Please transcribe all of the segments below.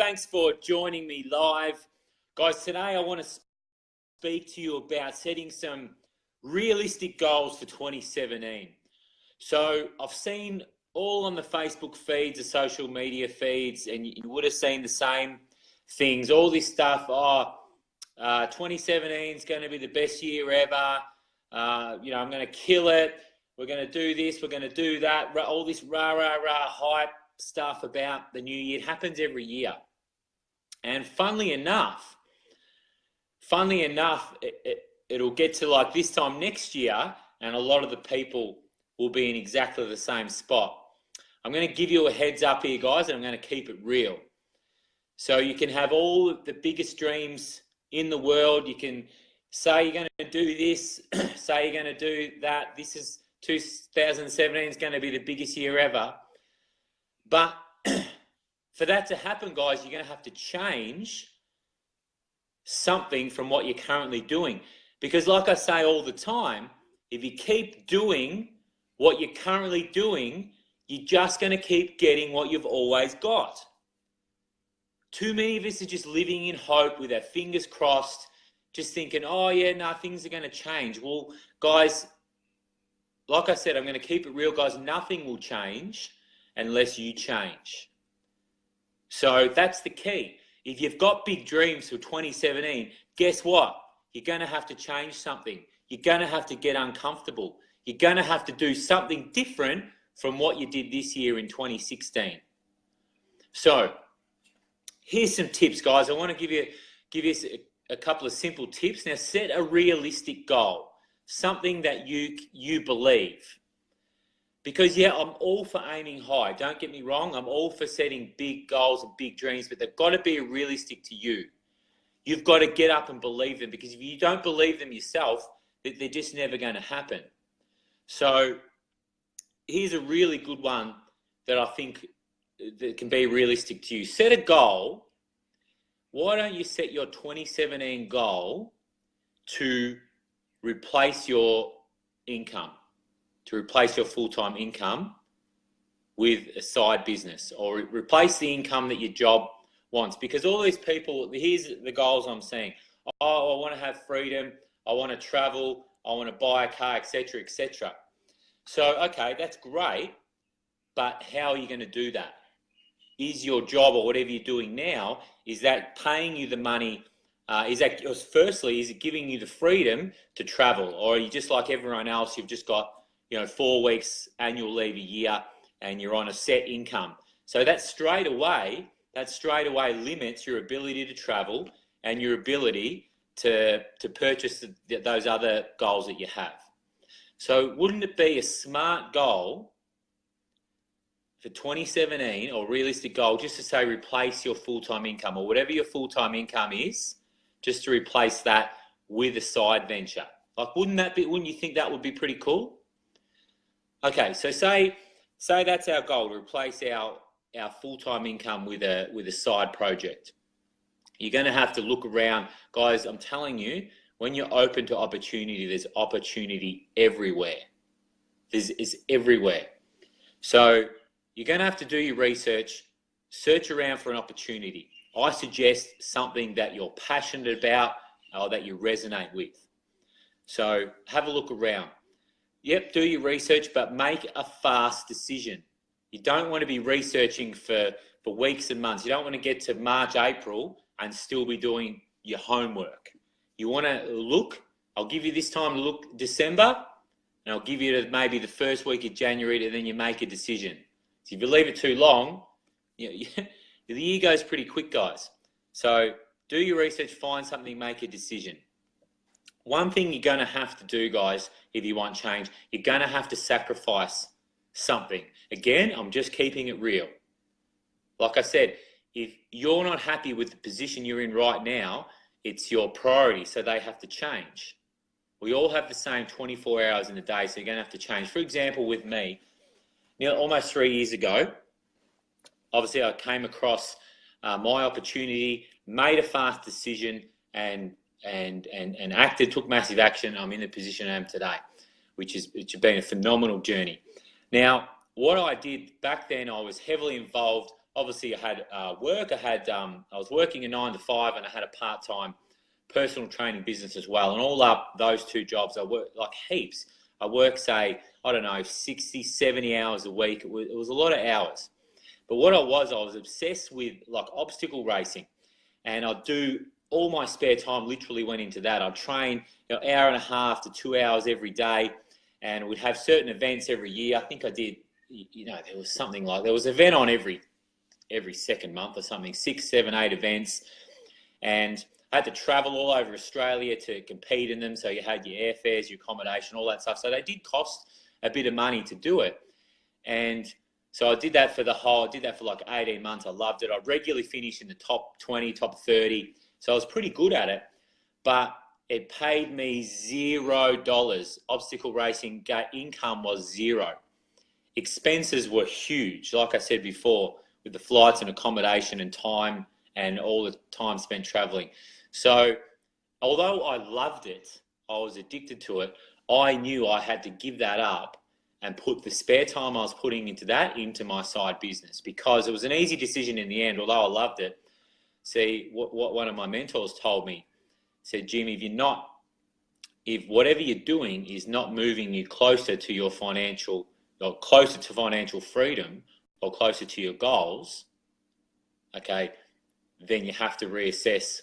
Thanks for joining me live. Guys, today I want to speak to you about setting some realistic goals for 2017. So I've seen all on the Facebook feeds, the social media feeds, and you would have seen the same things, all this stuff. 2017 is going to be the best year ever. I'm going to kill it. We're going to do this. We're going to do that. All this rah hype stuff about the new year. It happens every year. And funnily enough, it'll get to like this time next year, and a lot of the people will be in exactly the same spot. I'm going to give you a heads up here, guys, and I'm going to keep it real. So you can have all the biggest dreams in the world. You can say you're going to do this, say you're going to do that. This is 2017 is going to be the biggest year ever. But for that to happen, guys, you're going to have to change something from what you're currently doing. Because like I say all the time, if you keep doing what you're currently doing, you're just going to keep getting what you've always got. Too many of us are just living in hope with our fingers crossed, just thinking, oh yeah, no, things are going to change. Well, guys, like I said, I'm going to keep it real, guys. Nothing will change unless you change. So that's the key. If you've got big dreams for 2017, guess what? You're going to have to change something. You're going to have to get uncomfortable. You're going to have to do something different from what you did this year in 2016. So here's some tips, guys. I want to give you a couple of simple tips. Now, set a realistic goal, something that you believe. Because, yeah, I'm all for aiming high. Don't get me wrong. I'm all for setting big goals and big dreams, but they've got to be realistic to you. You've got to get up and believe them, because if you don't believe them yourself, they're just never going to happen. So here's a really good one that I think that can be realistic to you. Set a goal. Why don't you set your 2017 goal to replace your income, to replace your full-time income with a side business, or replace the income that your job wants? Because all these people, here's the goals I'm seeing. Oh, I want to have freedom. I want to travel. I want to buy a car, etc., etc. So, okay, that's great, but how are you going to do that? Is your job or whatever you're doing now, is that paying you the money? Firstly, is it giving you the freedom to travel? Or are you just like everyone else, you've just got 4 weeks annual leave a year and you're on a set income? So that straight away limits your ability to travel and your ability to purchase those other goals that you have. So wouldn't it be a smart goal for 2017, or realistic goal, just to say replace your full-time income, or whatever your full-time income is, just to replace that with a side venture? Like, wouldn't you think that would be pretty cool? Okay, so say that's our goal, to replace our full-time income with a side project. You're going to have to look around. Guys, I'm telling you, when you're open to opportunity, there's opportunity everywhere. It's everywhere. So you're going to have to do your research, search around for an opportunity. I suggest something that you're passionate about or that you resonate with. So have a look around. Yep, do your research, but make a fast decision. You don't want to be researching for weeks and months. You don't want to get to March, April and still be doing your homework. You want to look. I'll give you this time to look, December, and I'll give you maybe the first week of January, and then you make a decision. So if you leave it too long, the year goes pretty quick, guys. So do your research, find something, make a decision. One thing you're going to have to do, guys, if you want change, you're going to have to sacrifice something. Again, I'm just keeping it real. Like I said, if you're not happy with the position you're in right now, it's your priority, so they have to change. We all have the same 24 hours in a day, so you're going to have to change. For example, with me, almost 3 years ago, obviously I came across my opportunity, made a fast decision, and acted, took massive action. I'm in the position I am today, which has been a phenomenal journey. Now, what I did back then, I was heavily involved obviously I had work. I was working a 9 to 5, and I had a part-time personal training business as well. And all up, those two jobs, I worked like heaps. I worked, say, I don't know, 60, 70 hours a week. It was a lot of hours. But what I was obsessed with like obstacle racing, and I'd do all my spare time literally went into that. I'd train an hour and a half to 2 hours every day, and we'd have certain events every year. I think I did, there was something like, there was an event on every second month or something, 6, 7, 8 events. And I had to travel all over Australia to compete in them. So you had your airfares, your accommodation, all that stuff. So they did cost a bit of money to do it. And so I did that for like 18 months. I loved it. I regularly finished in the top 20, top 30. So I was pretty good at it, but it paid me $0. Obstacle racing income was zero. Expenses were huge. Like I said before, with the flights and accommodation and time and all the time spent traveling. So although I loved it, I was addicted to it, I knew I had to give that up and put the spare time I was putting into that into my side business, because it was an easy decision in the end, although I loved it. See, what one of my mentors told me, said, Jimmy, if whatever you're doing is not moving you closer to your financial, or closer to financial freedom, or closer to your goals, okay, then you have to reassess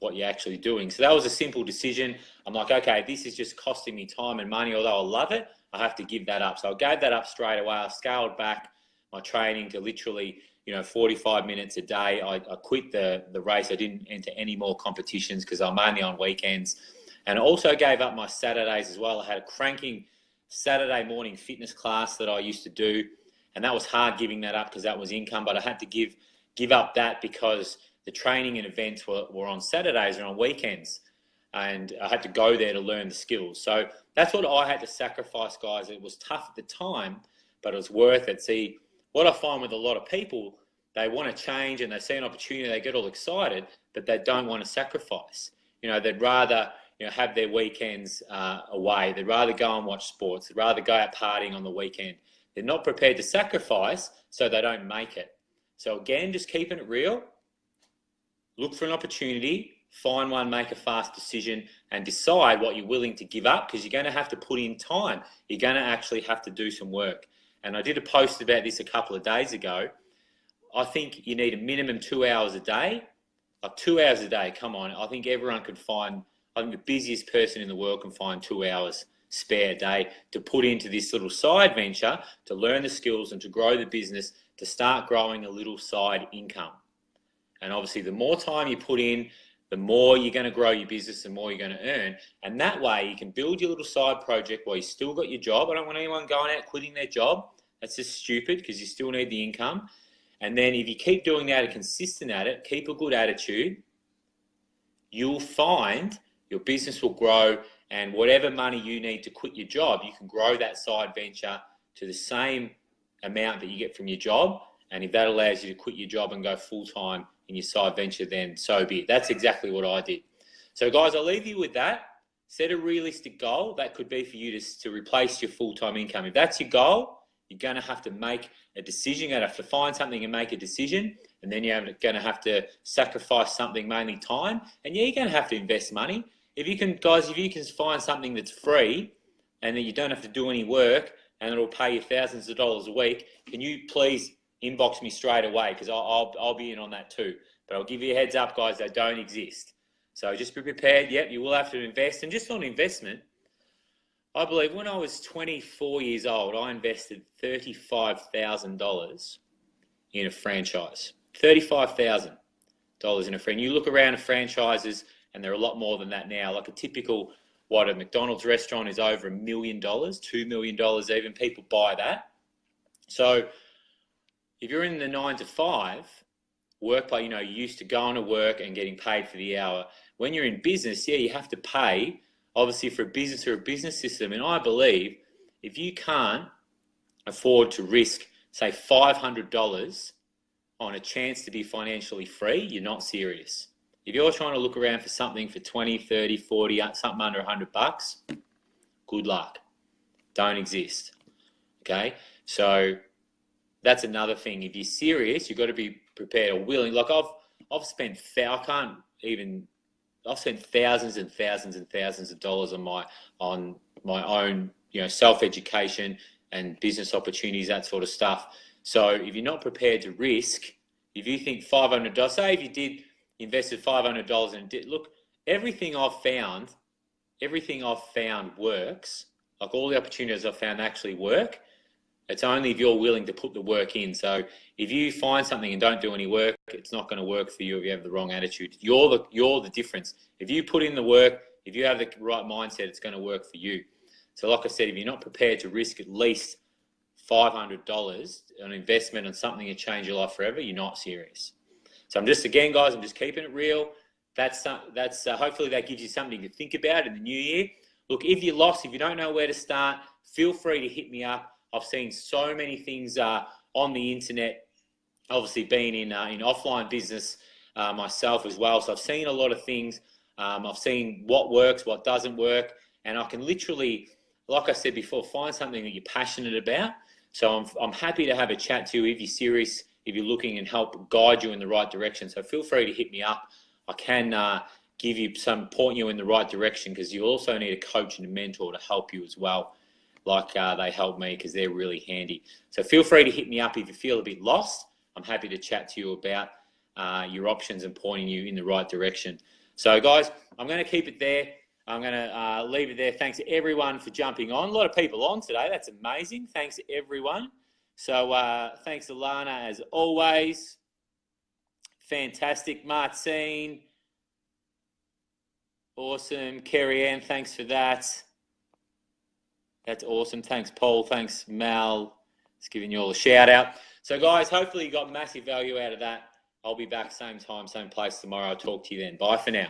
what you're actually doing. So that was a simple decision. I'm like, okay, this is just costing me time and money. Although I love it, I have to give that up. So I gave that up straight away. I scaled back my training to literally, 45 minutes a day. I quit the race. I didn't enter any more competitions because I'm mainly on weekends. And I also gave up my Saturdays as well. I had a cranking Saturday morning fitness class that I used to do. And that was hard giving that up because that was income. But I had to give up that because the training and events were on Saturdays or on weekends. And I had to go there to learn the skills. So that's what I had to sacrifice, guys. It was tough at the time, but it was worth it. See, what I find with a lot of people, they want to change and they see an opportunity, they get all excited, but they don't want to sacrifice. They'd rather have their weekends away. They'd rather go and watch sports. They'd rather go out partying on the weekend. They're not prepared to sacrifice, so they don't make it. So again, just keeping it real. Look for an opportunity, find one, make a fast decision, and decide what you're willing to give up, because you're going to have to put in time. You're going to actually have to do some work. And I did a post about this a couple of days ago. I think you need a minimum 2 hours a day. Like 2 hours a day, come on. I think everyone can find, I think the busiest person in the world can find 2 hours spare a day to put into this little side venture, to learn the skills and to grow the business, to start growing a little side income. And obviously the more time you put in, the more you're going to grow your business, the more you're going to earn. And that way you can build your little side project while you still got your job. I don't want anyone going out quitting their job. That's just stupid, because you still need the income. And then if you keep doing that and consistent at it, keep a good attitude, you'll find your business will grow, and whatever money you need to quit your job, you can grow that side venture to the same amount that you get from your job. And if that allows you to quit your job and go full-time in your side venture, then so be it. That's exactly what I did. So guys, I'll leave you with that. Set a realistic goal. That could be for you to replace your full-time income. If that's your goal, you're going to have to make a decision. You're going to have to find something and make a decision. And then you're going to have to sacrifice something, mainly time. And yeah, you're going to have to invest money. If you can, guys, if you can find something that's free and that you don't have to do any work and it'll pay you thousands of dollars a week, can you please inbox me straight away, because I'll be in on that too. But I'll give you a heads up, guys, they don't exist. So just be prepared. Yep, you will have to invest. And just on investment, I believe when I was 24 years old, I invested $35,000 in a franchise. $35,000 in a franchise. You look around at franchises, and they're a lot more than that now. Like a typical, a McDonald's restaurant is over $1 million, $2 million even. People buy that. So if you're in the 9 to 5 workplace, used to going to work and getting paid for the hour. When you're in business, yeah, you have to pay, obviously, for a business or a business system. And I believe if you can't afford to risk, say, $500 on a chance to be financially free, you're not serious. If you're trying to look around for something for 20, 30, 40, something under $100, good luck. Don't exist. Okay? So that's another thing. If you're serious, you've got to be prepared or willing. Like I've spent I've spent thousands and thousands and thousands of dollars on my own, self-education and business opportunities, that sort of stuff. So if you're not prepared to risk, if you think $500, say if you invested $500 and look, everything I've found works. Like all the opportunities I've found actually work. It's only if you're willing to put the work in. So if you find something and don't do any work, it's not going to work for you if you have the wrong attitude. You're the difference. If you put in the work, if you have the right mindset, it's going to work for you. So like I said, if you're not prepared to risk at least $500 on investment on something that change your life forever, you're not serious. So I'm just keeping it real. That's hopefully that gives you something to think about in the new year. Look, if you're lost, if you don't know where to start, feel free to hit me up. I've seen so many things on the internet, obviously being in offline business myself as well. So I've seen a lot of things. I've seen what works, what doesn't work. And I can literally, like I said before, find something that you're passionate about. So I'm happy to have a chat to you if you're serious, if you're looking and help guide you in the right direction. So feel free to hit me up. I can give you point you in the right direction, because you also need a coach and a mentor to help you as well. Like they help me, because they're really handy. So feel free to hit me up if you feel a bit lost. I'm happy to chat to you about your options and pointing you in the right direction. So guys, I'm going to keep it there. I'm going to leave it there. Thanks everyone for jumping on. A lot of people on today. That's amazing. Thanks everyone. So thanks Alana as always. Fantastic. Martine. Awesome. Kerry Ann, thanks for that. That's awesome. Thanks, Paul. Thanks, Mal. Just giving you all a shout out. So, guys, hopefully you got massive value out of that. I'll be back same time, same place tomorrow. I'll talk to you then. Bye for now.